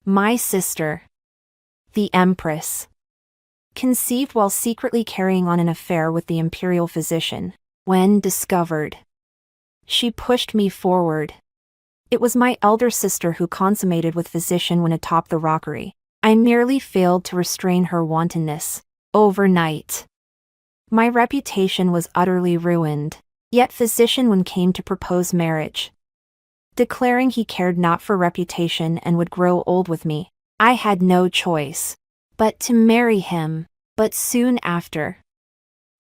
My sister, the Empress, conceived while secretly carrying on an affair with the imperial physician. When discovered, she pushed me forward. It was my elder sister who consummated with physician when atop the rockery. I merely failed to restrain her wantonness. Overnight, my reputation was utterly ruined. Yet physician when came to propose marriage, declaring he cared not for reputation and would grow old with me. I had no choice but to marry him. But soon after,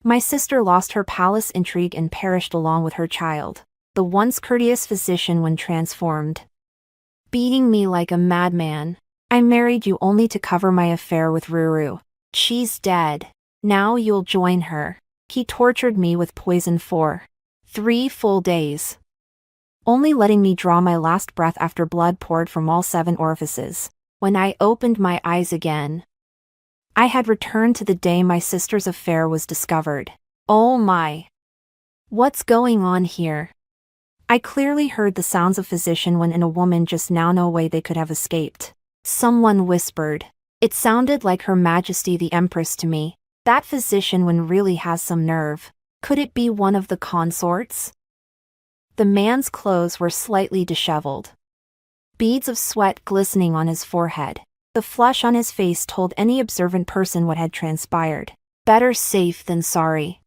my sister lost her palace intrigue and perished along with her child. The once courteous physician when transformed, beating me like a madman. I married you only to cover my affair with Ruru. She's dead. Now you'll join her. He tortured me with poison for 3 full days, only letting me draw my last breath after blood poured from all 7 orifices. When I opened my eyes again, I had returned to the day my sister's affair was discovered. Oh my! What's going on here? I clearly heard the sounds of physician when in a woman just now. No way they could have escaped. Someone whispered. It sounded like Her Majesty the Empress to me. That physician when really has some nerve. Could it be one of the consorts? The man's clothes were slightly disheveled, beads of sweat glistening on his forehead. The flush on his face told any observant person what had transpired. Better safe than sorry,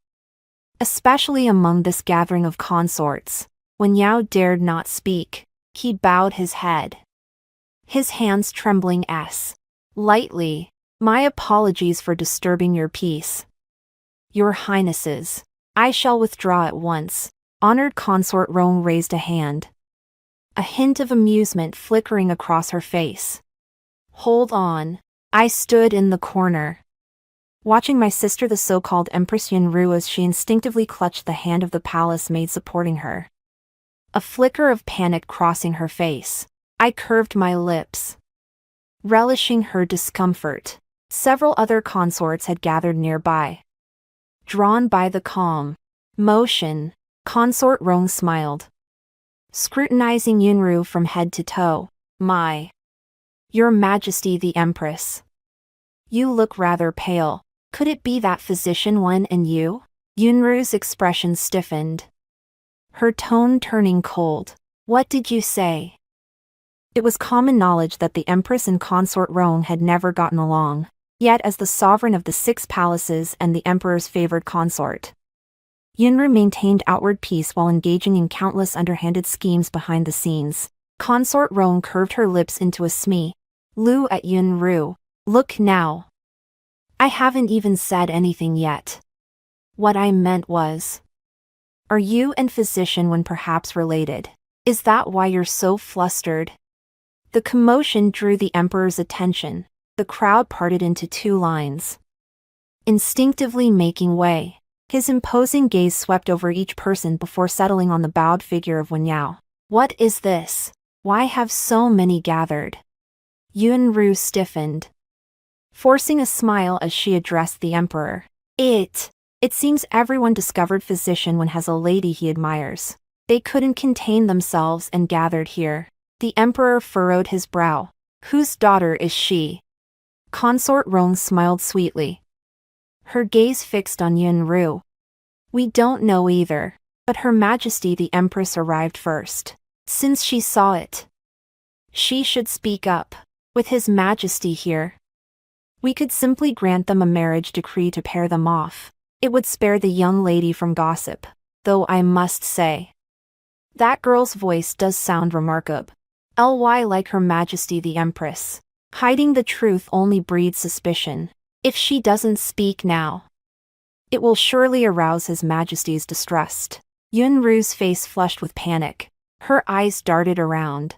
especially among this gathering of consorts. When Yao dared not speak, he bowed his head, his hands trembling lightly. My apologies for disturbing your peace, Your Highnesses. I shall withdraw at once. Honored consort Rome raised a hand, a hint of amusement flickering across her face. Hold on. I stood in the corner, watching my sister the so-called Empress Yunru as she instinctively clutched the hand of the palace maid supporting her, a flicker of panic crossing her face. I curved my lips, relishing her discomfort. Several other consorts had gathered nearby, drawn by the calm motion. Consort Rong smiled, scrutinizing Yunru from head to toe. Your Majesty the Empress, you look rather pale. Could it be that physician one and you? Yunru's expression stiffened, her tone turning cold. What did you say? It was common knowledge that the Empress and Consort Rong had never gotten along. Yet as the sovereign of the 6 palaces and the Emperor's favored consort, Yunru maintained outward peace while engaging in countless underhanded schemes behind the scenes. Consort Rong curved her lips into a smee. Lu at Yunru. Look now. I haven't even said anything yet. What I meant was, are you and physician when perhaps related? Is that why you're so flustered? The commotion drew the Emperor's attention. The crowd parted into 2 lines, instinctively making way. His imposing gaze swept over each person before settling on the bowed figure of Wen Yao. What is this? Why have so many gathered? Yunru stiffened, forcing a smile as she addressed the Emperor. It seems everyone discovered physician when has a lady he admires. They couldn't contain themselves and gathered here. The Emperor furrowed his brow. Whose daughter is she? Consort Rong smiled sweetly, her gaze fixed on Yunru. We don't know either, but Her Majesty the Empress arrived first. Since she saw it, she should speak up. With His Majesty here, we could simply grant them a marriage decree to pair them off. It would spare the young lady from gossip, though I must say, that girl's voice does sound remarkable. Like Her Majesty the Empress. Hiding the truth only breeds suspicion. If she doesn't speak now, it will surely arouse His Majesty's distrust. Yunru's face flushed with panic. Her eyes darted around,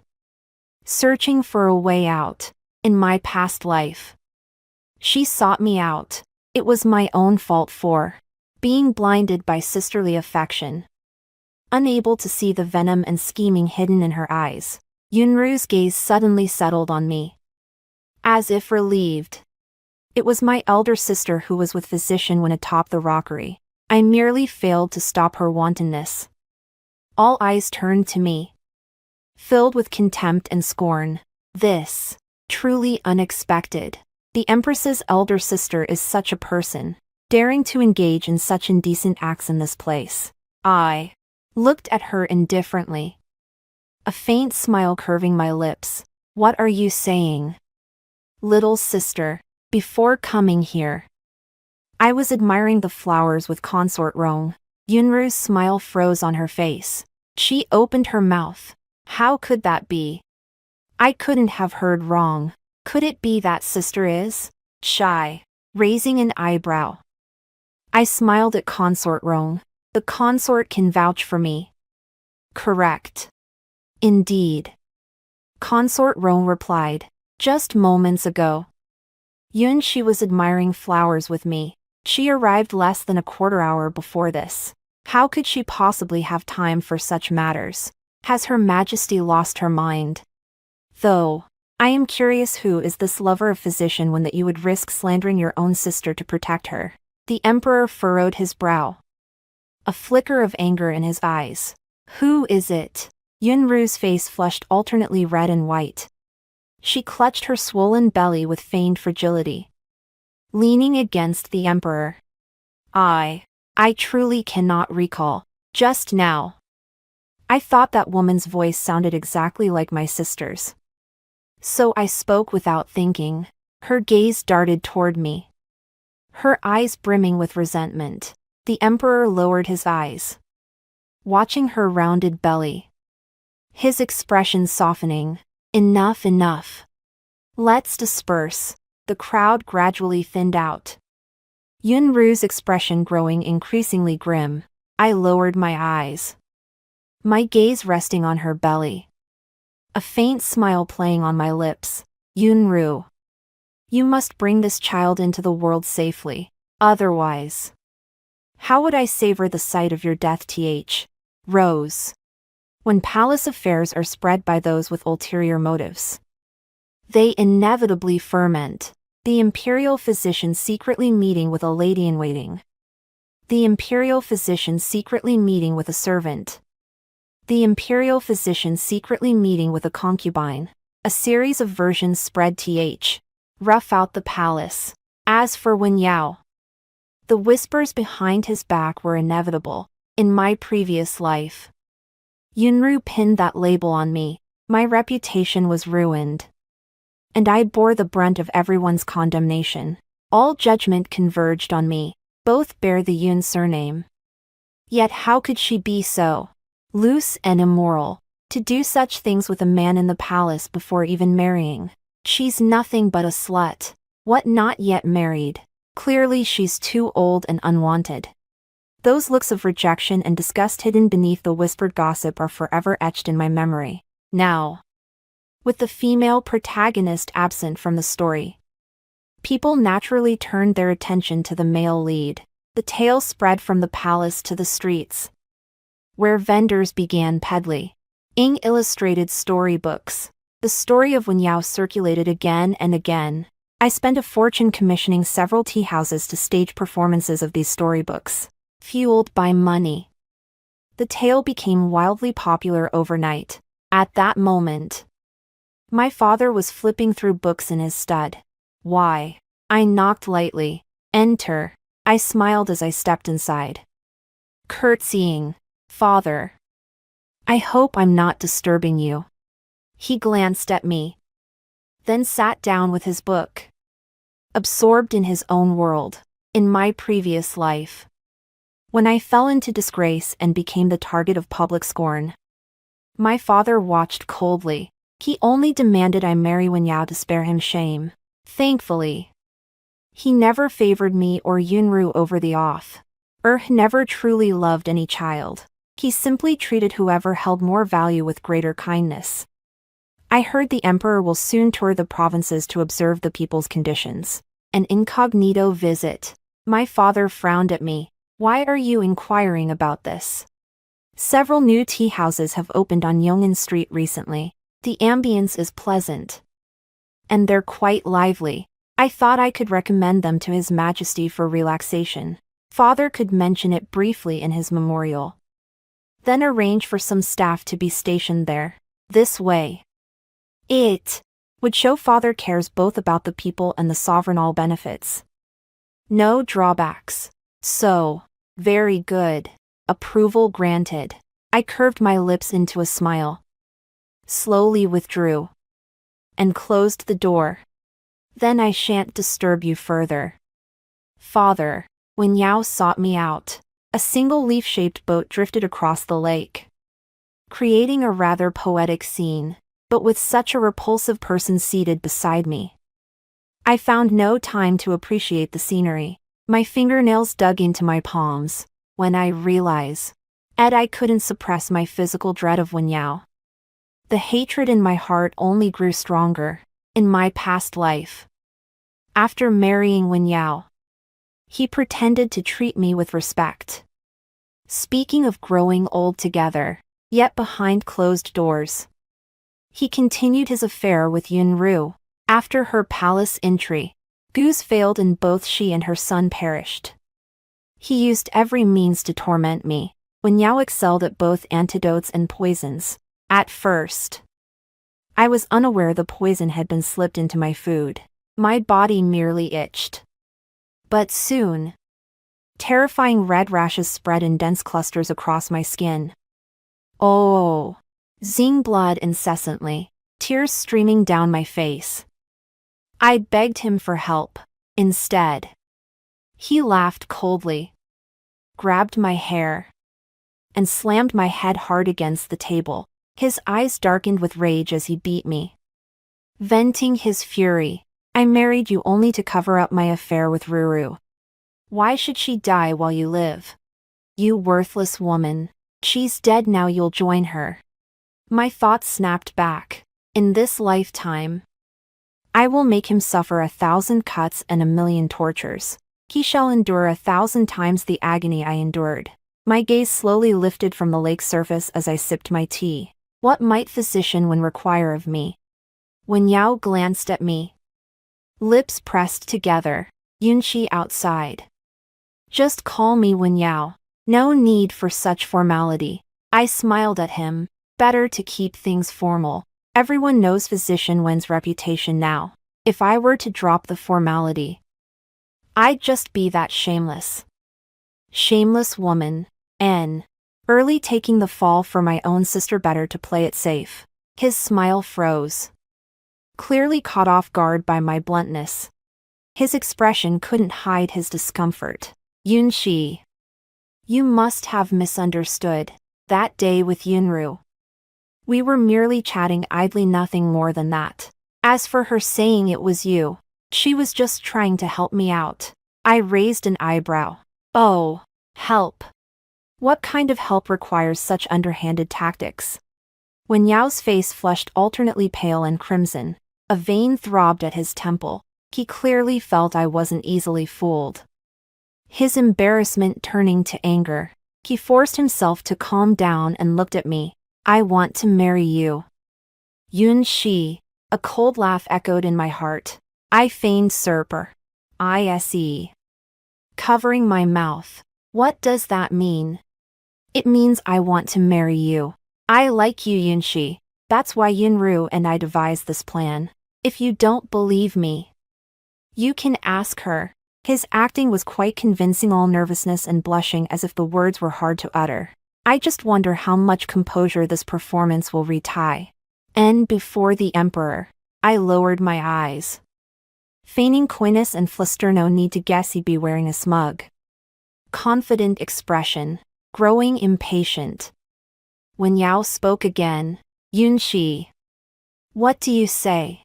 searching for a way out. In my past life, she sought me out. It was my own fault for being blinded by sisterly affection. Unable to see the venom and scheming hidden in her eyes, Yunru's gaze suddenly settled on me, as if relieved. It was my elder sister who was with physician when atop the rockery. I merely failed to stop her wantonness. All eyes turned to me, filled with contempt and scorn. This Truly unexpected. The Empress's elder sister is such a person, daring to engage in such indecent acts in this place. I looked at her indifferently, a faint smile curving my lips. What are you saying? Little sister, before coming here, I was admiring the flowers with Consort Rong. Yunru's smile froze on her face. She opened her mouth. How could that be? I couldn't have heard wrong. Could it be that sister is shy? Raising an eyebrow, I smiled at Consort Rong. The consort can vouch for me. Correct. Indeed. Consort Rong replied. Just moments ago. She was admiring flowers with me. She arrived less than a quarter hour before this. How could she possibly have time for such matters? Has Her Majesty lost her mind? Though, I am curious, who is this lover of physician one that you would risk slandering your own sister to protect her? The Emperor furrowed his brow, a flicker of anger in his eyes. Who is it? Yunru's face flushed alternately red and white. She clutched her swollen belly with feigned fragility, leaning against the Emperor. I truly cannot recall. Just now, I thought that woman's voice sounded exactly like my sister's. So I spoke without thinking. Her gaze darted toward me, her eyes brimming with resentment. The Emperor lowered his eyes, watching her rounded belly, his expression softening. Enough. Let's disperse. The crowd gradually thinned out, Yunru's expression growing increasingly grim. I lowered my eyes, my gaze resting on her belly, a faint smile playing on my lips. Yunru, you must bring this child into the world safely. Otherwise, how would I savor the sight of your death? Rose. When palace affairs are spread by those with ulterior motives, they inevitably ferment. The imperial physician secretly meeting with a lady-in-waiting. The imperial physician secretly meeting with a servant. The imperial physician secretly meeting with a concubine. A series of versions spread rough out the palace. As for Wen Yao, the whispers behind his back were inevitable. In my previous life, Yunru pinned that label on me. My reputation was ruined, and I bore the brunt of everyone's condemnation. All judgment converged on me. Both bear the Yun surname. Yet how could she be so loose and immoral, to do such things with a man in the palace before even marrying? She's nothing but a slut. What, not yet married? Clearly she's too old and unwanted. Those looks of rejection and disgust hidden beneath the whispered gossip are forever etched in my memory. Now, with the female protagonist absent from the story, people naturally turned their attention to the male lead. The tale spread from the palace to the streets, where vendors began peddling illustrated storybooks. The story of Wen Yao circulated again and again. I spent a fortune commissioning several tea houses to stage performances of these storybooks. Fueled by money, the tale became wildly popular overnight. At that moment, my father was flipping through books in his stud. Why? I knocked lightly. Enter. I smiled as I stepped inside, curtsying. Father, I hope I'm not disturbing you. He glanced at me, then sat down with his book, absorbed in his own world. In my previous life, when I fell into disgrace and became the target of public scorn, my father watched coldly. He only demanded I marry Wen Yao to spare him shame. Thankfully, he never favored me or Yunru over the off. Never truly loved any child. He simply treated whoever held more value with greater kindness. I heard the emperor will soon tour the provinces to observe the people's conditions. An incognito visit. My father frowned at me. Why are you inquiring about this? Several new tea houses have opened on Yong'an Street recently. The ambience is pleasant, and they're quite lively. I thought I could recommend them to His Majesty for relaxation. Father could mention it briefly in his memorial, then arrange for some staff to be stationed there. This way, it would show father cares both about the people and the sovereign all benefits. No drawbacks. So, very good. Approval granted. I curved my lips into a smile. Slowly withdrew. And closed the door. Then I shan't disturb you further. Father, when Yao sought me out, a single leaf-shaped boat drifted across the lake, creating a rather poetic scene, but with such a repulsive person seated beside me. I found no time to appreciate the scenery. My fingernails dug into my palms, when I realized I couldn't suppress my physical dread of Wen Yao. The hatred in my heart only grew stronger, in my past life. After marrying Wen Yao, he pretended to treat me with respect. Speaking of growing old together, yet behind closed doors, he continued his affair with Yun Ru. After her palace entry, Gu's failed and both she and her son perished. He used every means to torment me. Wen Yao excelled at both antidotes and poisons. At first, I was unaware the poison had been slipped into my food. My body merely itched. But soon, terrifying red rashes spread in dense clusters across my skin. Oh, zing blood incessantly, tears streaming down my face. I begged him for help. Instead, he laughed coldly, grabbed my hair, and slammed my head hard against the table. His eyes darkened with rage as he beat me. Venting his fury, I married you only to cover up my affair with Ruru. Why should she die while you live? You worthless woman. She's dead now, you'll join her. My thoughts snapped back. In this lifetime, I will make him suffer 1,000 cuts and 1,000,000 tortures. He shall endure 1,000 times the agony I endured. My gaze slowly lifted from the lake's surface as I sipped my tea. What might physician Wen require of me? Wen Yao glanced at me. Lips pressed together. Yunqi outside. Just call me Wen Yao. No need for such formality. I smiled at him. Better to keep things formal. Everyone knows physician Wen's reputation now. If I were to drop the formality, I'd just be that shameless woman. Early taking the fall for my own sister, better to play it safe. His smile froze. Clearly caught off guard by my bluntness. His expression couldn't hide his discomfort. Yunqi, you must have misunderstood. That day with Yunru, we were merely chatting idly, nothing more than that. As for her saying it was you, she was just trying to help me out. I raised an eyebrow. Oh, help. What kind of help requires such underhanded tactics? Wen Yao's face flushed alternately pale and crimson. A vein throbbed at his temple. He clearly felt I wasn't easily fooled. His embarrassment turning to anger, he forced himself to calm down and looked at me. I want to marry you. Yunqi. A cold laugh echoed in my heart. I feigned surprise. Covering my mouth. What does that mean? It means I want to marry you. I like you, Yunqi. That's why Yunru and I devised this plan. If you don't believe me, you can ask her. His acting was quite convincing, all nervousness and blushing as if the words were hard to utter. I just wonder how much composure this performance will retie. And before the emperor, I lowered my eyes. Feigning coyness and fluster, no need to guess he'd be wearing a smug, confident expression, growing impatient. Wen Yao spoke again. Yunqi, what do you say?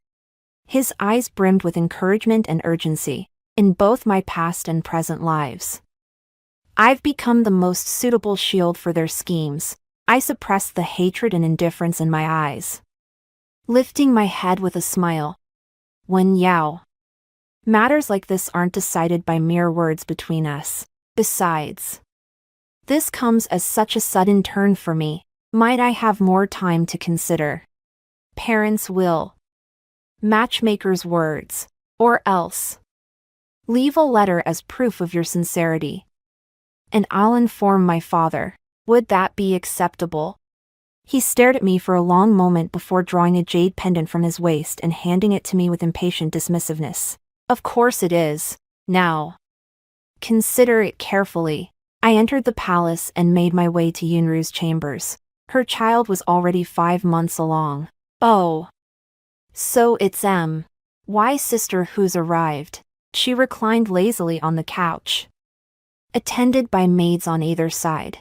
His eyes brimmed with encouragement and urgency. In both my past and present lives, I've become the most suitable shield for their schemes. I suppressed the hatred and indifference in my eyes, lifting my head with a smile. Wen Yao, matters like this aren't decided by mere words between us. Besides, this comes as such a sudden turn for me. Might I have more time to consider parents' will, matchmaker's words, or else leave a letter as proof of your sincerity, and I'll inform my father. Would that be acceptable? He stared at me for a long moment before drawing a jade pendant from his waist and handing it to me with impatient dismissiveness. Of course it is. Now, consider it carefully. I entered the palace and made my way to Yunru's chambers. Her child was already 5 months along. Oh. So it's why sister who's arrived. She reclined lazily on the couch, attended by maids on either side.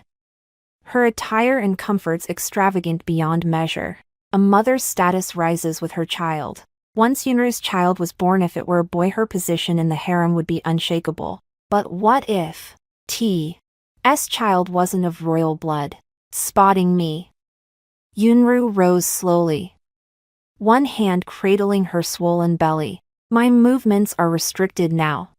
Her attire and comforts extravagant beyond measure. A mother's status rises with her child. Once Yunru's child was born, if it were a boy, her position in the harem would be unshakable. But what if T's child wasn't of royal blood? Spotting me, Yunru rose slowly, one hand cradling her swollen belly. My movements are restricted now,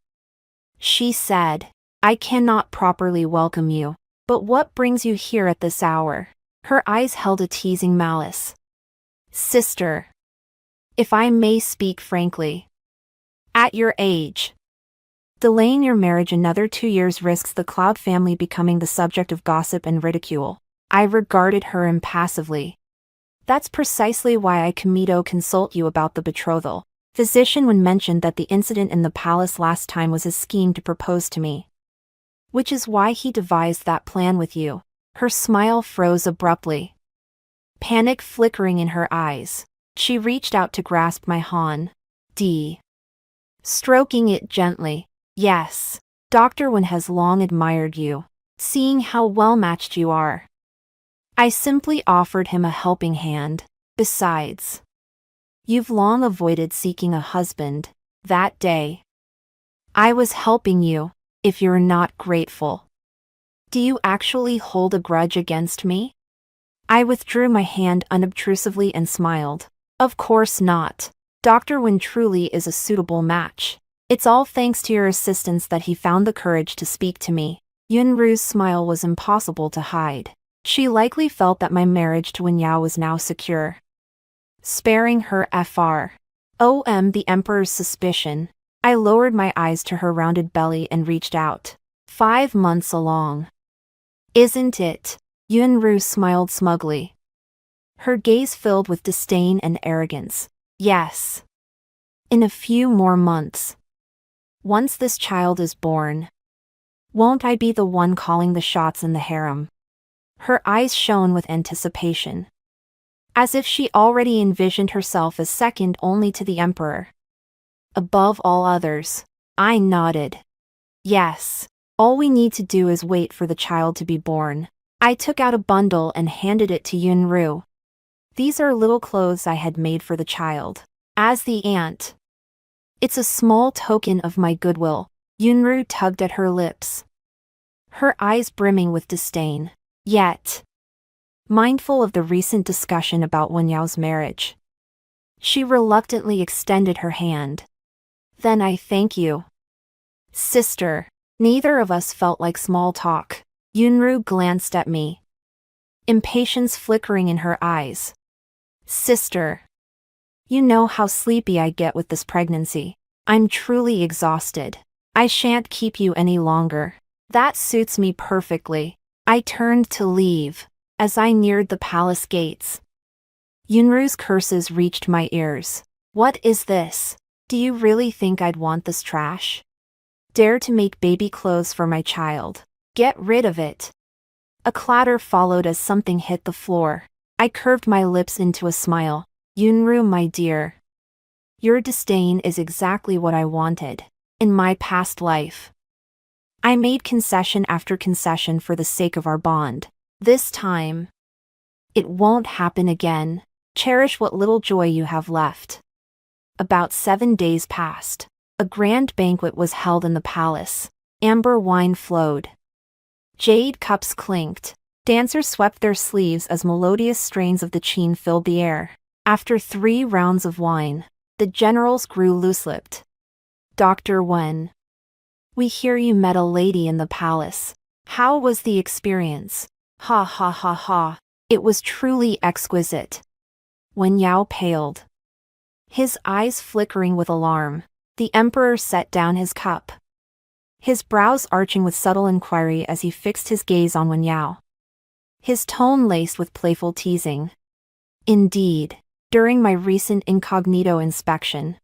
she said. I cannot properly welcome you. But what brings you here at this hour? Her eyes held a teasing malice. Sister, if I may speak frankly, at your age, delaying your marriage another 2 years risks the Cloud family becoming the subject of gossip and ridicule. I regarded her impassively. That's precisely why I Kamito consult you about the betrothal. Physician Wen mentioned that the incident in the palace last time was his scheme to propose to me, which is why he devised that plan with you. Her smile froze abruptly, panic flickering in her eyes. She reached out to grasp my hand, stroking it gently. Yes, Dr. Wen has long admired you, seeing how well-matched you are. I simply offered him a helping hand. Besides, you've long avoided seeking a husband. That day, I was helping you. If you're not grateful, do you actually hold a grudge against me? I withdrew my hand unobtrusively and smiled. Of course not. Dr. Wen truly is a suitable match. It's all thanks to your assistance that he found the courage to speak to me. Yunru's smile was impossible to hide. She likely felt that my marriage to Wen Yao was now secure. Sparing her the emperor's suspicion. I lowered my eyes to her rounded belly and reached out. 5 months along, isn't it? Yunru smiled smugly, her gaze filled with disdain and arrogance. Yes. In a few more months. Once this child is born, won't I be the one calling the shots in the harem? Her eyes shone with anticipation, as if she already envisioned herself as second only to the emperor, above all others. I nodded. Yes. All we need to do is wait for the child to be born. I took out a bundle and handed it to Yunru. These are little clothes I had made for the child. As the aunt, it's a small token of my goodwill. Yunru tugged at her lips, her eyes brimming with disdain. Yet, mindful of the recent discussion about Wen Yao's marriage, she reluctantly extended her hand. Then I thank you, sister. Neither of us felt like small talk. Yunru glanced at me, impatience flickering in her eyes. Sister, you know how sleepy I get with this pregnancy. I'm truly exhausted. I shan't keep you any longer. That suits me perfectly. I turned to leave. As I neared the palace gates, Yunru's curses reached my ears. What is this? Do you really think I'd want this trash? Dare to make baby clothes for my child. Get rid of it. A clatter followed as something hit the floor. I curved my lips into a smile. Yunru, my dear, your disdain is exactly what I wanted. In my past life, I made concession after concession for the sake of our bond. This time, it won't happen again. Cherish what little joy you have left. About 7 days passed. A grand banquet was held in the palace. Amber wine flowed, jade cups clinked. Dancers swept their sleeves as melodious strains of the qin filled the air. After 3 rounds of wine, the generals grew loose-lipped. Dr. Wen, we hear you met a lady in the palace. How was the experience? Ha ha ha ha. It was truly exquisite. Wen Yao paled, his eyes flickering with alarm. The emperor set down his cup, his brows arching with subtle inquiry as he fixed his gaze on Wen Yao. his tone laced with playful teasing. Indeed, during my recent incognito inspection,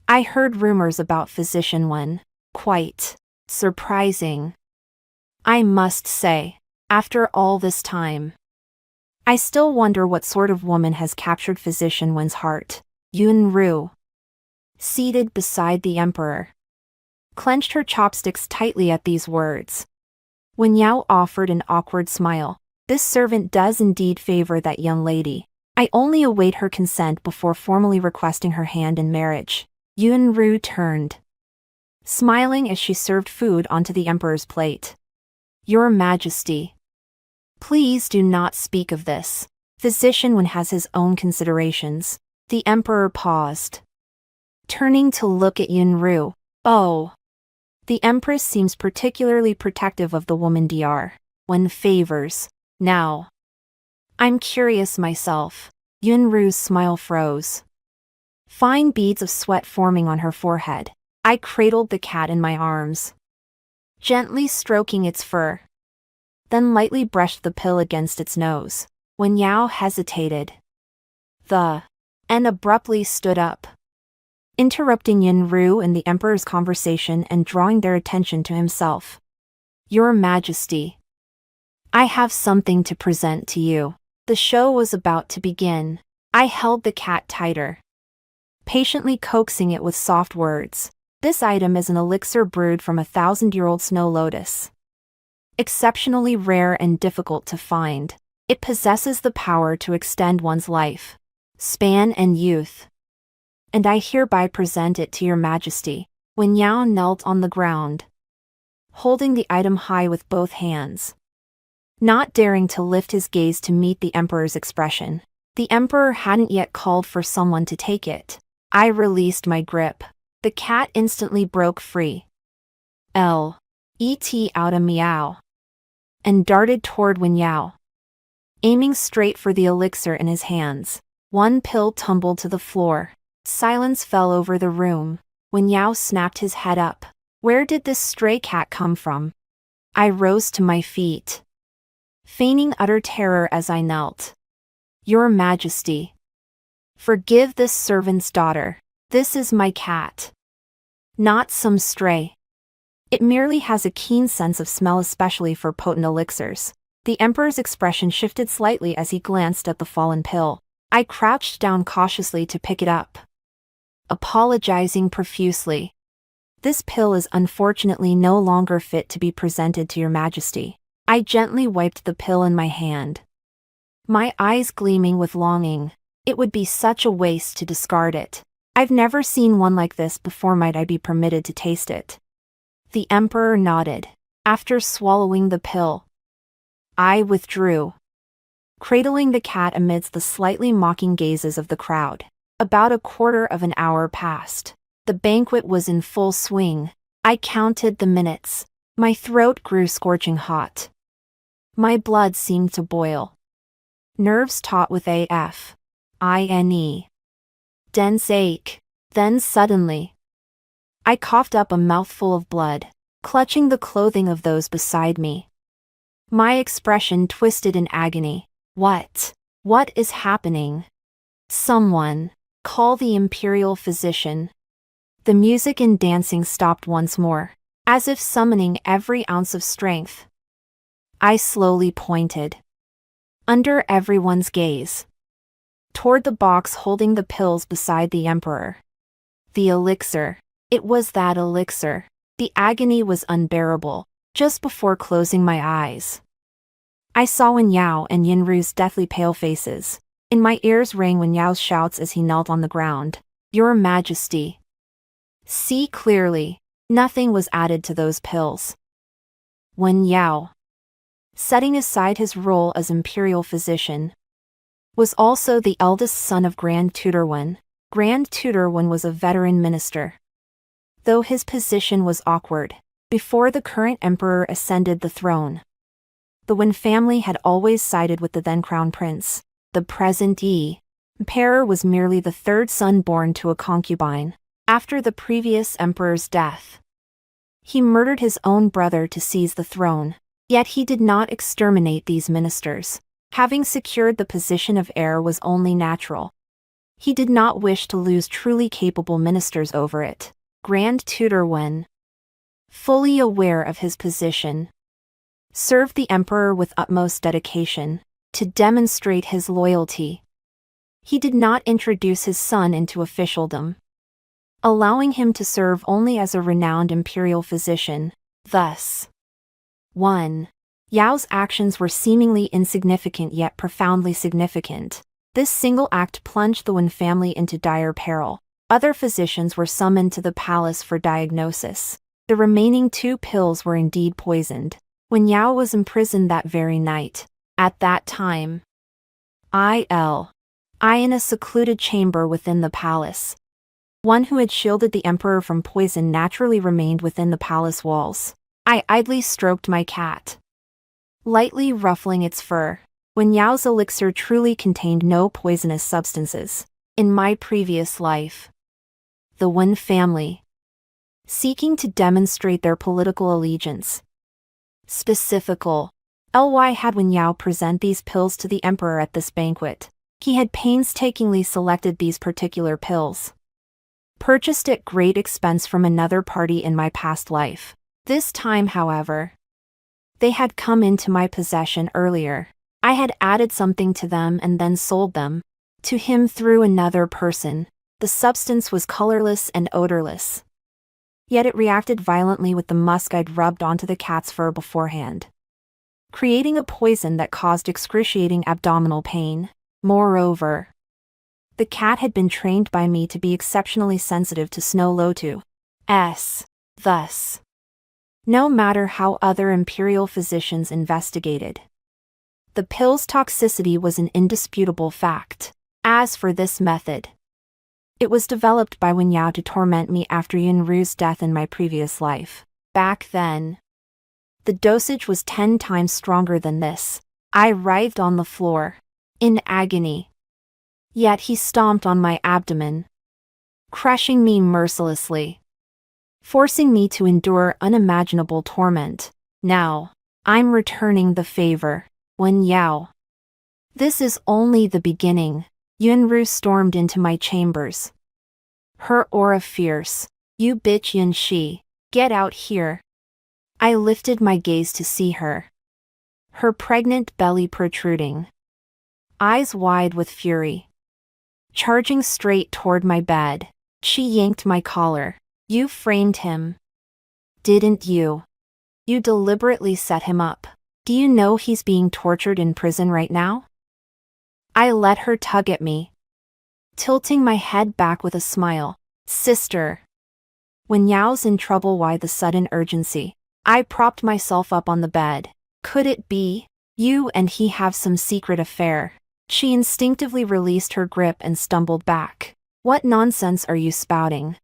I heard rumors about Physician Wen. Quite surprising. I must say, after all this time, I still wonder what sort of woman has captured Physician Wen's heart. Yun Ru, seated beside the emperor, clenched her chopsticks tightly at these words. Wen Yao offered an awkward smile. This servant does indeed favor that young lady. I only await her consent before formally requesting her hand in marriage. Yun Ru turned, smiling as she served food onto the emperor's plate. Your Majesty, please do not speak of this. Physician Wen has his own considerations. The emperor paused, turning to look at Yun Ru. Oh. The empress seems particularly protective of the woman Dr. Wen favors. Now, I'm curious myself. Yun Ru's smile froze, fine beads of sweat forming on her forehead. I cradled the cat in my arms, gently stroking its fur, then lightly brushed the pill against its nose. Wen Yao hesitated, and abruptly stood up, interrupting Yun Ru and the emperor's conversation and drawing their attention to himself. Your Majesty, I have something to present to you. The show was about to begin. I held the cat tighter, patiently coaxing it with soft words. This item is an elixir brewed from a 1,000-year-old snow lotus. Exceptionally rare and difficult to find. It possesses the power to extend one's life span and youth. And I hereby present it to your Majesty. Wen Yao knelt on the ground, holding the item high with both hands, not daring to lift his gaze to meet the emperor's expression. The emperor hadn't yet called for someone to take it. I released my grip. The cat instantly broke free. Let out a meow, and darted toward Wen Yao, aiming straight for the elixir in his hands. One pill tumbled to the floor. Silence fell over the room. Wen Yao snapped his head up. Where did this stray cat come from? I rose to my feet, feigning utter terror as I knelt. Your Majesty, forgive this servant's daughter. This is my cat, not some stray. It merely has a keen sense of smell, especially for potent elixirs. The emperor's expression shifted slightly as he glanced at the fallen pill. I crouched down cautiously to pick it up, apologizing profusely. This pill is unfortunately no longer fit to be presented to your Majesty. I gently wiped the pill in my hand, my eyes gleaming with longing. It would be such a waste to discard it. I've never seen one like this before. Might I be permitted to taste it? The emperor nodded. After swallowing the pill, I withdrew, cradling the cat amidst the slightly mocking gazes of the crowd. About a quarter of an hour passed. The banquet was in full swing. I counted the minutes. My throat grew scorching hot. My blood seemed to boil. Nerves taut with ine. Dense ache. Then suddenly, I coughed up a mouthful of blood, clutching the clothing of those beside me. My expression twisted in agony. What is happening? Someone, call the imperial physician. The music and dancing stopped once more, as if summoning every ounce of strength. I slowly pointed, under everyone's gaze, toward the box holding the pills beside the emperor. The elixir. It was that elixir. The agony was unbearable. Just before closing my eyes, I saw Wen Yao and Yun Ru's deathly pale faces. In my ears rang Wen Yao's shouts as he knelt on the ground. Your Majesty, see clearly. Nothing was added to those pills. Wen Yao, setting aside his role as imperial physician, was also the eldest son of Grand Tutor Wen. Grand Tutor Wen was a veteran minister, though his position was awkward. Before the current emperor ascended the throne, the Wen family had always sided with the then crown prince. The present emperor was merely the third son born to a concubine. After the previous emperor's death, he murdered his own brother to seize the throne. Yet he did not exterminate these ministers. Having secured the position of heir was only natural. He did not wish to lose truly capable ministers over it. Grand Tutor Wen, fully aware of his position, served the emperor with utmost dedication. To demonstrate his loyalty, he did not introduce his son into officialdom, allowing him to serve only as a renowned imperial physician. Thus, 1. Yao's actions were seemingly insignificant yet profoundly significant. This single act plunged the Wen family into dire peril. Other physicians were summoned to the palace for diagnosis. The remaining 2 pills were indeed poisoned. When Yao was imprisoned that very night, at that time, I in a secluded chamber within the palace. One who had shielded the emperor from poison naturally remained within the palace walls. I idly stroked my cat, lightly ruffling its fur. When Yao's elixir truly contained no poisonous substances. In my previous life, the Wen family, seeking to demonstrate their political allegiance, specifical, Ly had when Yao present these pills to the emperor at this banquet. He had painstakingly selected these particular pills, purchased at great expense from another party in my past life. This time, however, they had come into my possession earlier. I had added something to them and then sold them to him through another person. The substance was colorless and odorless, yet it reacted violently with the musk I'd rubbed onto the cat's fur beforehand, creating a poison that caused excruciating abdominal pain. Moreover, the cat had been trained by me to be exceptionally sensitive to snow lotus. Thus, no matter how other imperial physicians investigated, the pill's toxicity was an indisputable fact. As for this method, it was developed by Wen Yao to torment me after Yunru's death in my previous life. Back then, the dosage was 10 times stronger than this. I writhed on the floor, in agony. Yet he stomped on my abdomen, crushing me mercilessly, forcing me to endure unimaginable torment. Now, I'm returning the favor. Wen Yao, this is only the beginning. Yunru stormed into my chambers, her aura fierce. You bitch Yun Shi, get out here. I lifted my gaze to see her, her pregnant belly protruding, eyes wide with fury, charging straight toward my bed. She yanked my collar. You framed him, didn't you? You deliberately set him up. Do you know he's being tortured in prison right now? I let her tug at me, tilting my head back with a smile. Sister. When Yao's in trouble, why the sudden urgency? I propped myself up on the bed. Could it be you and he have some secret affair? She instinctively released her grip and stumbled back. What nonsense are you spouting?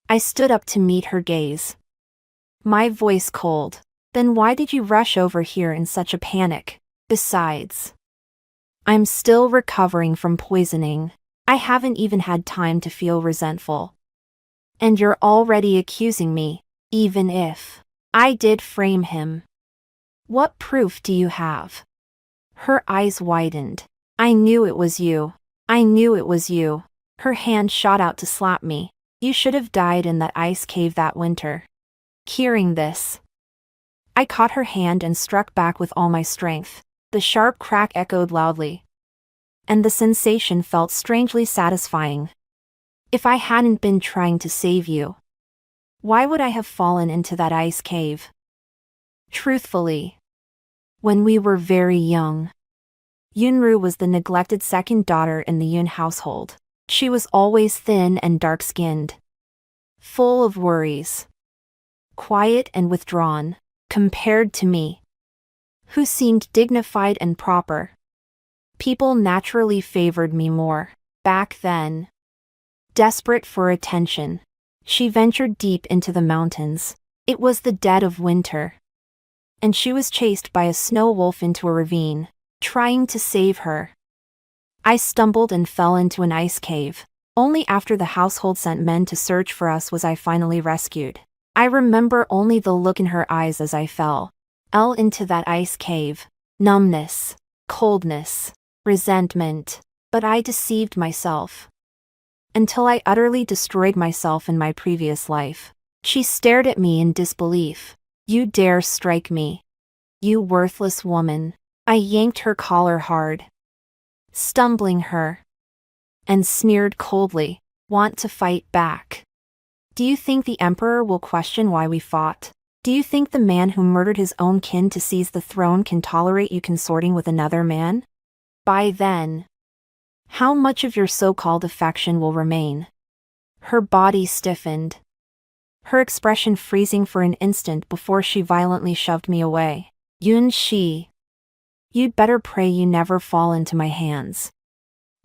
I stood up to meet her gaze, my voice cold. Then why did you rush over here in such a panic? Besides, I'm still recovering from poisoning. I haven't even had time to feel resentful. And you're already accusing me, even if I did frame him. What proof do you have? Her eyes widened. I knew it was you. I knew it was you. Her hand shot out to slap me. You should have died in that ice cave that winter. Hearing this, I caught her hand and struck back with all my strength. The sharp crack echoed loudly, and the sensation felt strangely satisfying. If I hadn't been trying to save you, why would I have fallen into that ice cave? Truthfully, when we were very young, Yunru was the neglected second daughter in the Yun household. She was always thin and dark-skinned, full of worries, quiet and withdrawn. Compared to me, who seemed dignified and proper, people naturally favored me more. Back then, desperate for attention, she ventured deep into the mountains. It was the dead of winter, and she was chased by a snow wolf into a ravine, trying to save her. I stumbled and fell into an ice cave. Only after the household sent men to search for us was I finally rescued. I remember only the look in her eyes as I fell, L into that ice cave. Numbness, coldness, resentment. But I deceived myself. Until I utterly destroyed myself in my previous life. She stared at me in disbelief. You dare strike me? You worthless woman. I yanked her collar hard, stumbling her, and sneered coldly, want to fight back. Do you think the Emperor will question why we fought? Do you think the man who murdered his own kin to seize the throne can tolerate you consorting with another man? By then, how much of your so-called affection will remain? Her body stiffened, her expression freezing for an instant before she violently shoved me away. Yun-shi, you'd better pray you never fall into my hands.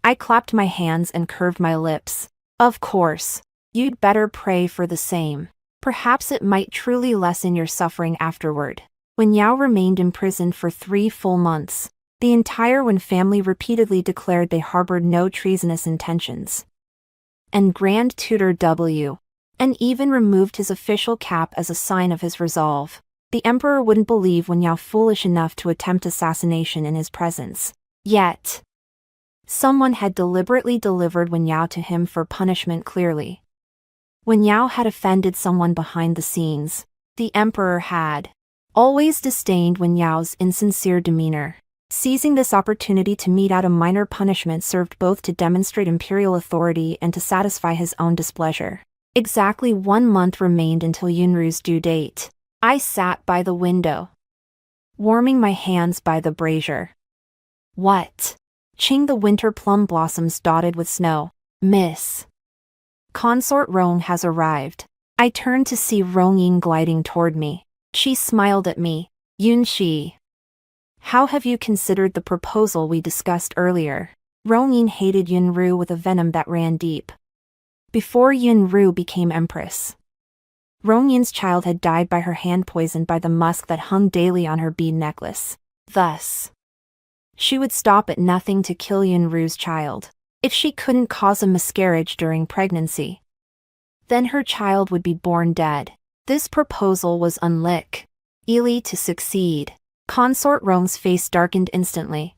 I clapped my hands and curved my lips. Of course, you'd better pray for the same. Perhaps it might truly lessen your suffering afterward. When Yao remained imprisoned for 3 full months, the entire Wen family repeatedly declared they harbored no treasonous intentions. And Grand Tutor W. and even removed his official cap as a sign of his resolve. The Emperor wouldn't believe Wen Yao foolish enough to attempt assassination in his presence. Yet, someone had deliberately delivered Wen Yao to him for punishment clearly. Wen Yao had offended someone behind the scenes. The Emperor had always disdained Wen Yao's insincere demeanor. Seizing this opportunity to mete out a minor punishment served both to demonstrate imperial authority and to satisfy his own displeasure. Exactly 1 month remained until Yunru's due date. I sat by the window, warming my hands by the brazier. What? Ching, the winter plum blossoms dotted with snow. Miss. Consort Rong has arrived. I turned to see Rongyin gliding toward me. She smiled at me. Yun-shi, how have you considered the proposal we discussed earlier? Rongyin hated Yunru with a venom that ran deep. Before Yunru became empress, Rongyin's child had died by her hand, poisoned by the musk that hung daily on her bead necklace. Thus, she would stop at nothing to kill Yunru's child. If she couldn't cause a miscarriage during pregnancy, then her child would be born dead. This proposal was unlikely to succeed. Consort Rong's face darkened instantly,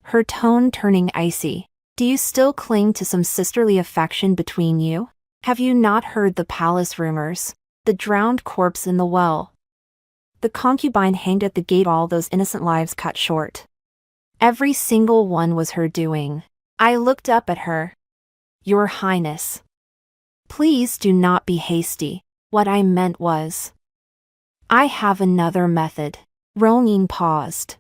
her tone turning icy. Do you still cling to some sisterly affection between you? Have you not heard the palace rumors? The drowned corpse in the well, the concubine hanged at the gate, all those innocent lives cut short. Every single one was her doing. I looked up at her. Your Highness, please do not be hasty. What I meant was, I have another method. Rongyin paused,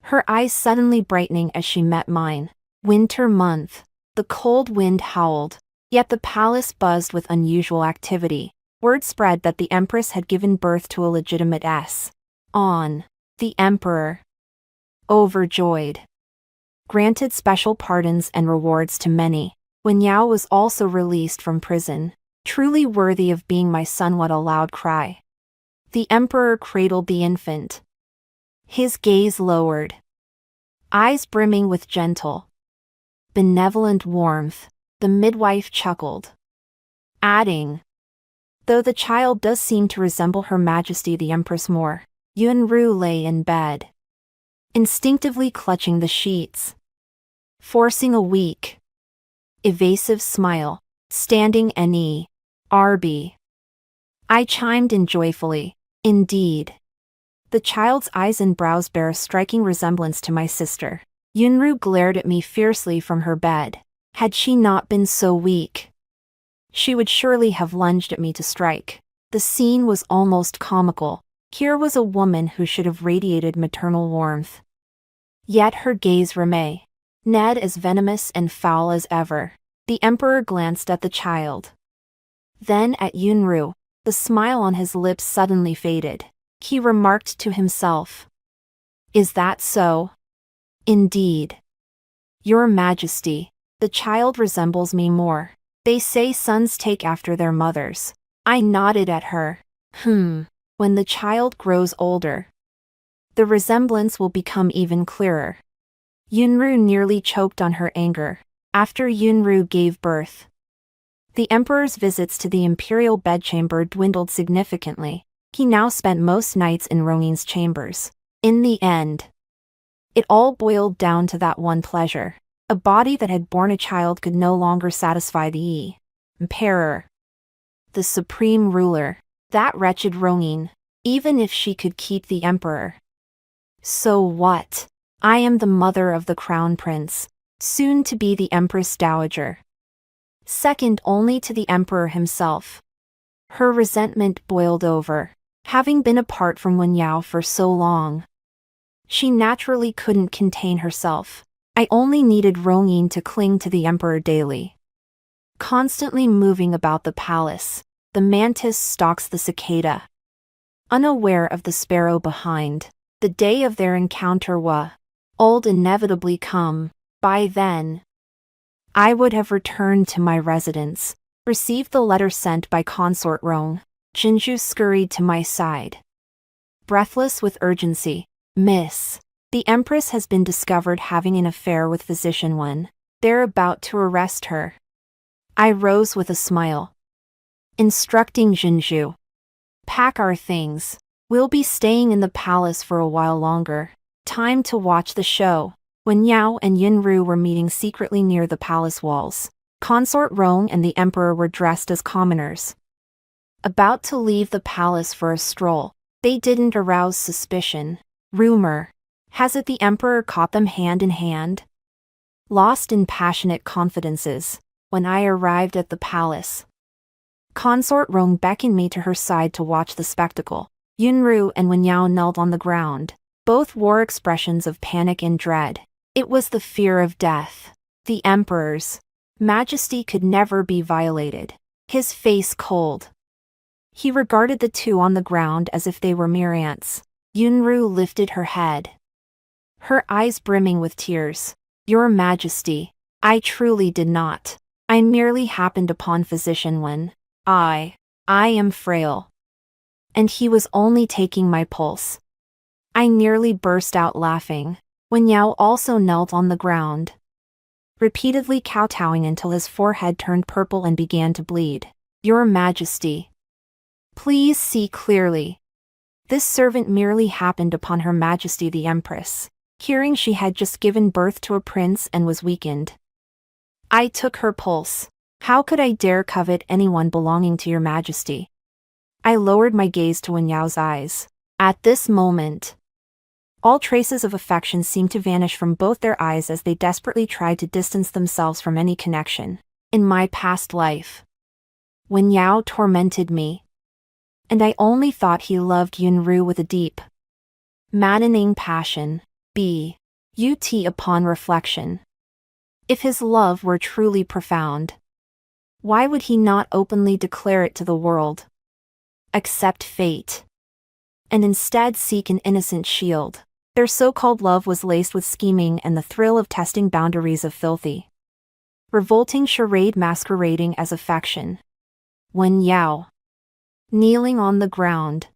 her eyes suddenly brightening as she met mine. Winter month. The cold wind howled, yet the palace buzzed with unusual activity. Word spread that the Empress had given birth to a legitimate son. The Emperor, overjoyed, granted special pardons and rewards to many. Wen Yao was also released from prison. Truly worthy of being my son, what a loud cry. The Emperor cradled the infant, his gaze lowered, eyes brimming with gentle, benevolent warmth. The midwife chuckled, adding, though the child does seem to resemble Her Majesty the Empress more. Yunru lay in bed, instinctively clutching the sheets, forcing a weak, evasive smile. Standing NE.RB. I chimed in joyfully. Indeed. The child's eyes and brows bear a striking resemblance to my sister. Yunru glared at me fiercely from her bed. Had she not been so weak, she would surely have lunged at me to strike. The scene was almost comical. Here was a woman who should have radiated maternal warmth, yet her gaze remained as venomous and foul as ever. The Emperor glanced at the child, then at Yunru. The smile on his lips suddenly faded. He remarked to himself, is that so? Indeed. Your Majesty, the child resembles me more. They say sons take after their mothers. I nodded at her. When the child grows older, the resemblance will become even clearer. Yunru nearly choked on her anger. After Yunru gave birth, the Emperor's visits to the imperial bedchamber dwindled significantly. He now spent most nights in Ronging's chambers. In the end, it all boiled down to that one pleasure. A body that had borne a child could no longer satisfy the emperor, the supreme ruler, that wretched Ronging, even if she could keep the emperor. So what? I am the mother of the crown prince, soon to be the empress dowager, second only to the emperor himself. Her resentment boiled over. Having been apart from Wen Yao for so long, she naturally couldn't contain herself. I only needed Ronging to cling to the emperor daily. Constantly moving about the palace, the mantis stalks the cicada, unaware of the sparrow behind. The day of their encounter would inevitably come. By then, I would have returned to my residence, received the letter sent by Consort Rong. Jinju scurried to my side, breathless with urgency. Miss, the Empress has been discovered having an affair with Physician Wen. They're about to arrest her. I rose with a smile, instructing Jinju, pack our things. We'll be staying in the palace for a while longer. Time to watch the show. When Yao and Yunru were meeting secretly near the palace walls, Consort Rong and the emperor were dressed as commoners, about to leave the palace for a stroll. They didn't arouse suspicion. Rumor has it the emperor caught them hand in hand, lost in passionate confidences. When I arrived at the palace, Consort Rong beckoned me to her side to watch the spectacle. Yunru and Wen Yao knelt on the ground. Both wore expressions of panic and dread. It was the fear of death. The emperor's majesty could never be violated. His face cold, he regarded the two on the ground as if they were mere ants. Yunru lifted her head, her eyes brimming with tears. Your Majesty, I truly did not. I merely happened upon Physician Wen. I am frail. And he was only taking my pulse. I nearly burst out laughing. Wen Yao also knelt on the ground, repeatedly kowtowing until his forehead turned purple and began to bleed. Your Majesty, please see clearly. This servant merely happened upon Her Majesty the Empress, hearing she had just given birth to a prince and was weakened. I took her pulse. How could I dare covet anyone belonging to Your Majesty? I lowered my gaze to Wen Yao's eyes. At this moment, all traces of affection seemed to vanish from both their eyes as they desperately tried to distance themselves from any connection. In my past life, Wen Yao tormented me, and I only thought he loved Yunru with a deep, maddening passion. But upon reflection, if his love were truly profound, why would he not openly declare it to the world, accept fate, and instead seek an innocent shield? Their so-called love was laced with scheming and the thrill of testing boundaries of filthy, revolting charade masquerading as affection. Wen Yao, kneeling on the ground,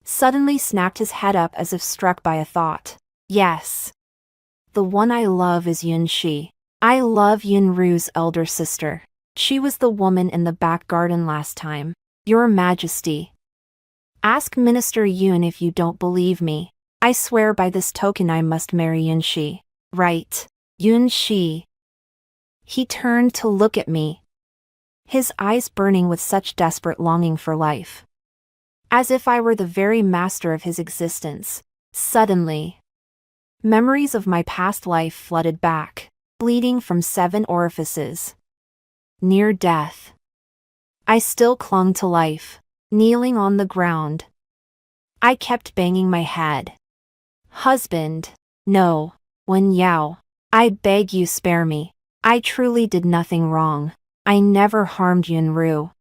suddenly snapped his head up as if struck by a thought. Yes. The one I love is Yun Shi. I love Yunru's elder sister. She was the woman in the back garden last time. Your Majesty, ask Minister Yun if you don't believe me. I swear by this token I must marry Yun Shi. Right. Yun Shi. He turned to look at me, his eyes burning with such desperate longing for life, as if I were the very master of his existence. Suddenly, memories of my past life flooded back, bleeding from 7 orifices. Near death, I still clung to life. Kneeling on the ground, I kept banging my head. Husband, no. Wen Yao, I beg you spare me. I truly did nothing wrong. I never harmed Yunru.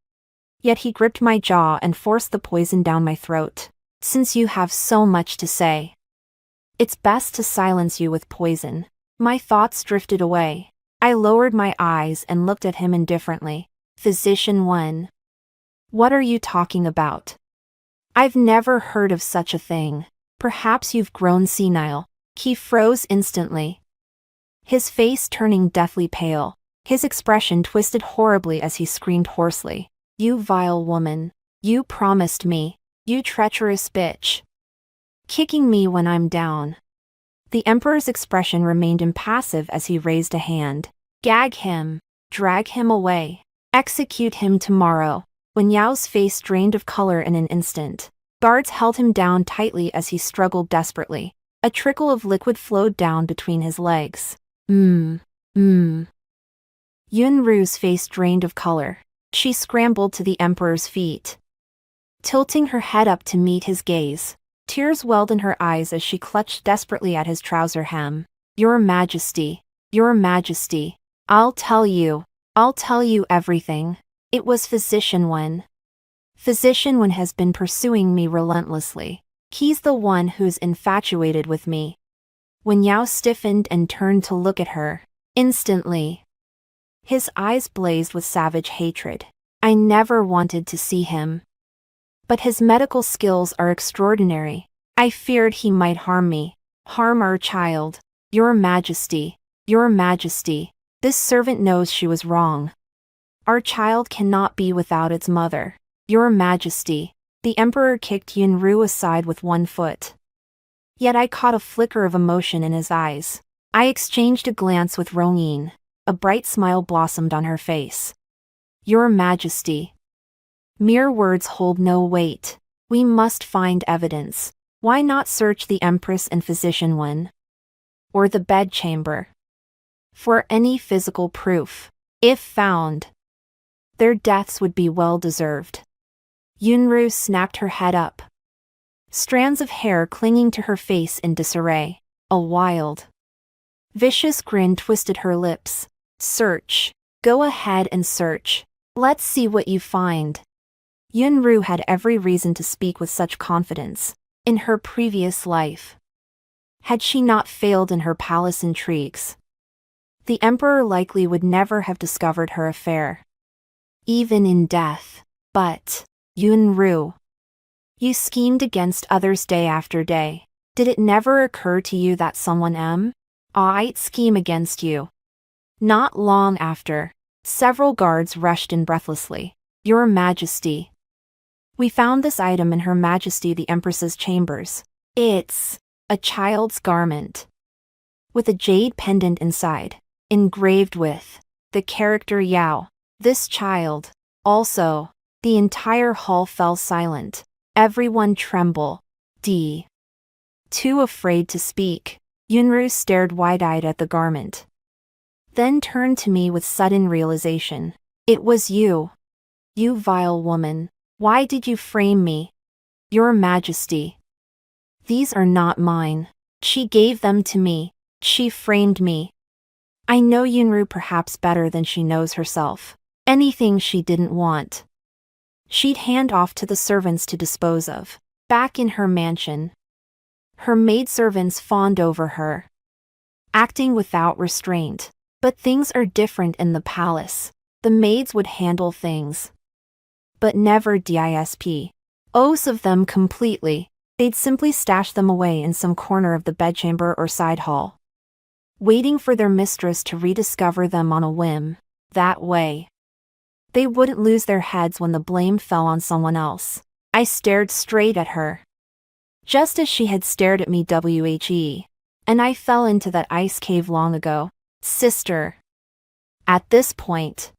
Yet he gripped my jaw and forced the poison down my throat. Since you have so much to say, it's best to silence you with poison. My thoughts drifted away. I lowered my eyes and looked at him indifferently. Physician Wen, what are you talking about? I've never heard of such a thing. Perhaps you've grown senile. He froze instantly, his face turning deathly pale. His expression twisted horribly as he screamed hoarsely. You vile woman. You promised me. You treacherous bitch. Kicking me when I'm down. The emperor's expression remained impassive as he raised a hand. Gag him. Drag him away. Execute him tomorrow. When Yao's face drained of color in an instant, guards held him down tightly as he struggled desperately. A trickle of liquid flowed down between his legs. Yunru's face drained of color. She scrambled to the emperor's feet, tilting her head up to meet his gaze. Tears welled in her eyes as she clutched desperately at his trouser hem. Your Majesty, Your Majesty, I'll tell you everything. It was Physician Wen. Physician Wen has been pursuing me relentlessly. He's the one who's infatuated with me. When Yao stiffened and turned to look at her, instantly, his eyes blazed with savage hatred. I never wanted to see him. But his medical skills are extraordinary. I feared he might harm me, harm our child. Your Majesty, this servant knows she was wrong. Our child cannot be without its mother. Your Majesty. The emperor kicked Yunru aside with one foot. Yet I caught a flicker of emotion in his eyes. I exchanged a glance with Rongyin. A bright smile blossomed on her face. Your Majesty. Mere words hold no weight. We must find evidence. Why not search the Empress and Physician Wen? Or the bedchamber? For any physical proof. If found, their deaths would be well deserved. Yunru snapped her head up, strands of hair clinging to her face in disarray. A wild, vicious grin twisted her lips. Search. Go ahead and search. Let's see what you find. Yunru had every reason to speak with such confidence. In her previous life, had she not failed in her palace intrigues, the emperor likely would never have discovered her affair, even in death. But, Yunru, you schemed against others day after day. Did it never occur to you that someone might scheme against you? Not long after, several guards rushed in breathlessly. Your Majesty. We found this item in Her Majesty the Empress's chambers. It's a child's garment, with a jade pendant inside, engraved with the character Yao. This child, also. The entire hall fell silent. Everyone trembled. Too afraid to speak, Yunru stared wide-eyed at the garment, then turned to me with sudden realization. It was you. You vile woman. Why did you frame me? Your Majesty. These are not mine. She gave them to me. She framed me. I know Yunru perhaps better than she knows herself. Anything she didn't want, she'd hand off to the servants to dispose of. Back in her mansion, her maidservants fawned over her, acting without restraint. But things are different in the palace. The maids would handle things, but never dispose of them completely. They'd simply stash them away in some corner of the bedchamber or side hall, waiting for their mistress to rediscover them on a whim. That way, they wouldn't lose their heads when the blame fell on someone else. I stared straight at her, just as she had stared at me and I fell into that ice cave long ago. Sister. At this point,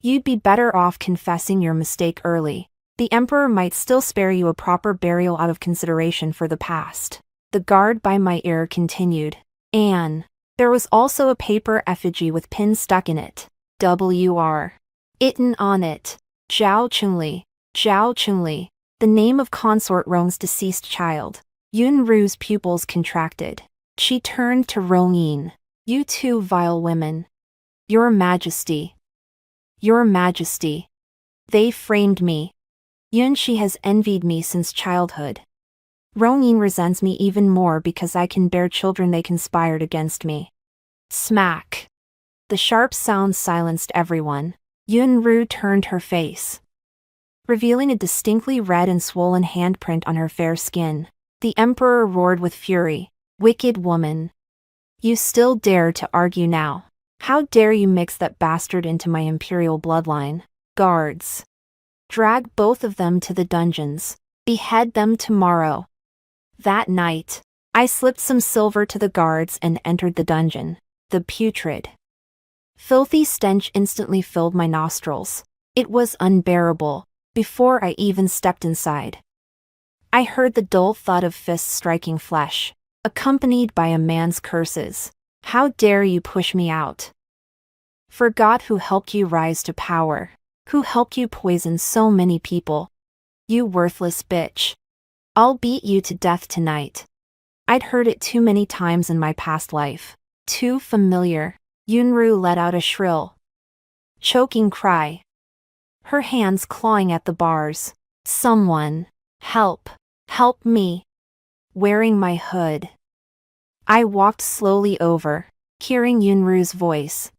you'd be better off confessing your mistake early. The emperor might still spare you a proper burial out of consideration for the past. The guard by my ear continued. Anne. There was also a paper effigy with pins stuck in it. W.R. Written on it. Zhao Chunli. The name of consort Rong's deceased child. Yunru's pupils contracted. She turned to Rongyin. You two vile women. Your Majesty. They framed me. Yunshi has envied me since childhood. Rongyin resents me even more because I can bear children they conspired against me. Smack. The sharp sound silenced everyone. Yunru turned her face, revealing a distinctly red and swollen handprint on her fair skin. The emperor roared with fury. Wicked woman. You still dare to argue now? How dare you mix that bastard into my imperial bloodline? Guards. Drag both of them to the dungeons. Behead them tomorrow. That night, I slipped some silver to the guards and entered the dungeon. The putrid, filthy stench instantly filled my nostrils. It was unbearable. Before I even stepped inside, I heard the dull thud of fists striking flesh, accompanied by a man's curses. How dare you push me out? Forgot who helped you rise to power, who helped you poison so many people. You worthless bitch. I'll beat you to death tonight. I'd heard it too many times in my past life. Too familiar. Yunru let out a shrill, choking cry, her hands clawing at the bars. Someone, help, help me. Wearing my hood, I walked slowly over, hearing Yunru's voice,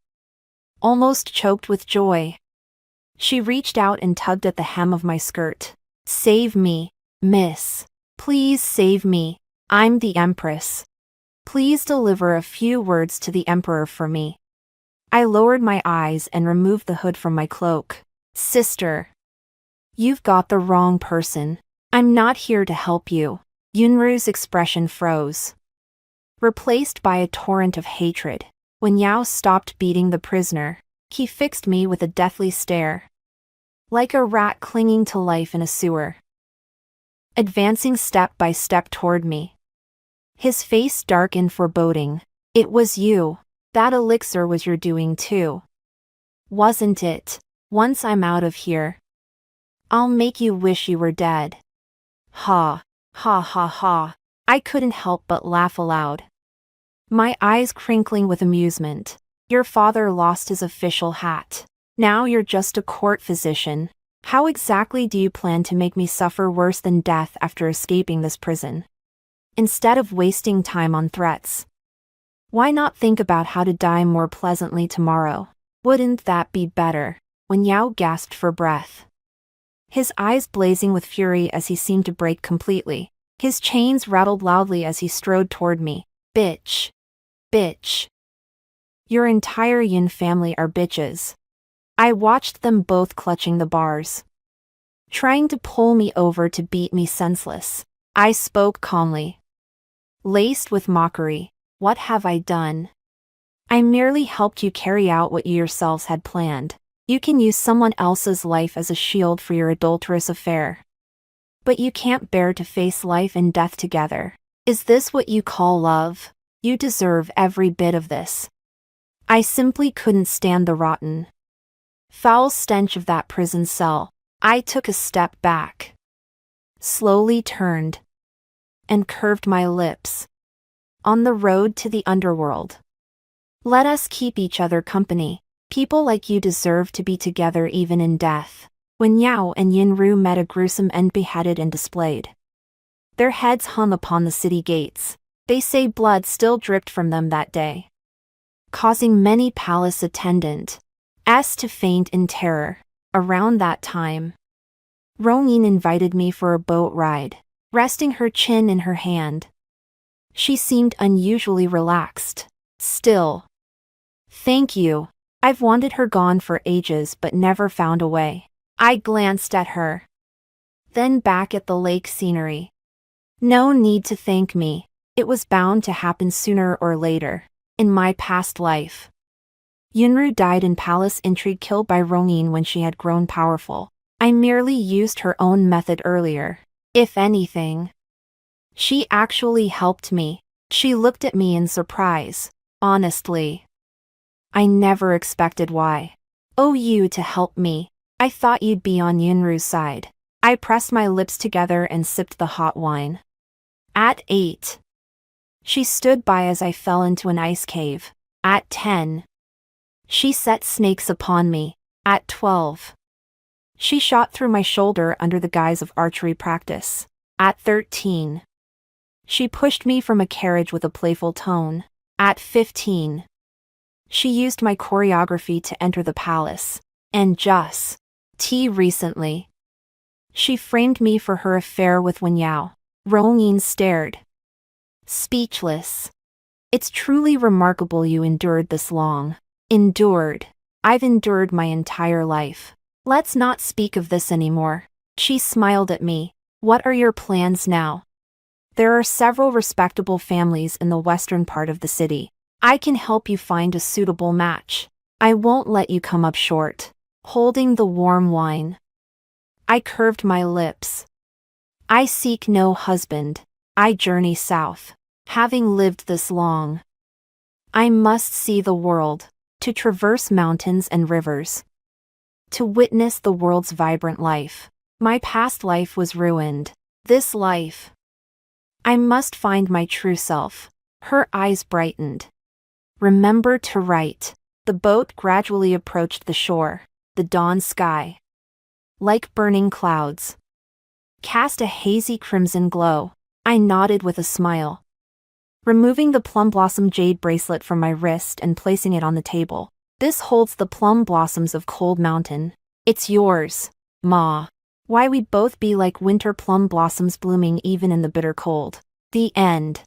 almost choked with joy. She reached out and tugged at the hem of my skirt. Save me, miss. Please save me. I'm the Empress. Please deliver a few words to the Emperor for me. I lowered my eyes and removed the hood from my cloak. Sister, you've got the wrong person. I'm not here to help you. Yunru's expression froze, replaced by a torrent of hatred. When Yao stopped beating the prisoner, he fixed me with a deathly stare, like a rat clinging to life in a sewer, advancing step by step toward me. His face dark in foreboding. It was you. That elixir was your doing too, wasn't it? Once I'm out of here, I'll make you wish you were dead. Ha, ha ha ha. I couldn't help but laugh aloud, my eyes crinkling with amusement. Your father lost his official hat. Now you're just a court physician. How exactly do you plan to make me suffer worse than death after escaping this prison? Instead of wasting time on threats, why not think about how to die more pleasantly tomorrow? Wouldn't that be better? When Yao gasped for breath, his eyes blazing with fury as he seemed to break completely, his chains rattled loudly as he strode toward me. Bitch. Bitch. Your entire Yin family are bitches. I watched them both clutching the bars, trying to pull me over to beat me senseless. I spoke calmly, laced with mockery. What have I done? I merely helped you carry out what you yourselves had planned. You can use someone else's life as a shield for your adulterous affair, but you can't bear to face life and death together. Is this what you call love? You deserve every bit of this. I simply couldn't stand the rotten, foul stench of that prison cell. I took a step back, slowly turned, and curved my lips. On the road to the underworld, let us keep each other company. People like you deserve to be together even in death. When Yao and Yinru met, a gruesome end, beheaded and displayed. Their heads hung upon the city gates. They say blood still dripped from them that day, causing many palace attendants to faint in terror. Around that time, Rongyin invited me for a boat ride. Resting her chin in her hand, she seemed unusually relaxed. Still. Thank you. I've wanted her gone for ages but never found a way. I glanced at her, then back at the lake scenery. No need to thank me. It was bound to happen sooner or later. In my past life, Yunru died in palace intrigue, killed by Rongyin when she had grown powerful. I merely used her own method earlier. If anything, she actually helped me. She looked at me in surprise. Honestly, I never expected why. Oh, you to help me. I thought you'd be on Yunru's side. I pressed my lips together and sipped the hot wine. At 8. She stood by as I fell into an ice cave. At 10. She set snakes upon me. At 12. She shot through my shoulder under the guise of archery practice. At 13. She pushed me from a carriage with a playful tone. At 15. She used my choreography to enter the palace. And just recently, she framed me for her affair with Wen Yao. Rongyin stared, speechless. It's truly remarkable you endured this long. Endured. I've endured my entire life. Let's not speak of this anymore. She smiled at me. What are your plans now? There are several respectable families in the western part of the city. I can help you find a suitable match. I won't let you come up short. Holding the warm wine. I curved my lips. I seek no husband. I journey south. Having lived this long, I must see the world, to traverse mountains and rivers, to witness the world's vibrant life. My past life was ruined. This life, I must find my true self. Her eyes brightened. Remember to write. The boat gradually approached the shore. The dawn sky, like burning clouds, cast a hazy crimson glow. I nodded with a smile, removing the plum blossom jade bracelet from my wrist and placing it on the table. This holds the plum blossoms of Cold Mountain. It's yours, Ma. Why we'd both be like winter plum blossoms blooming even in the bitter cold. The end.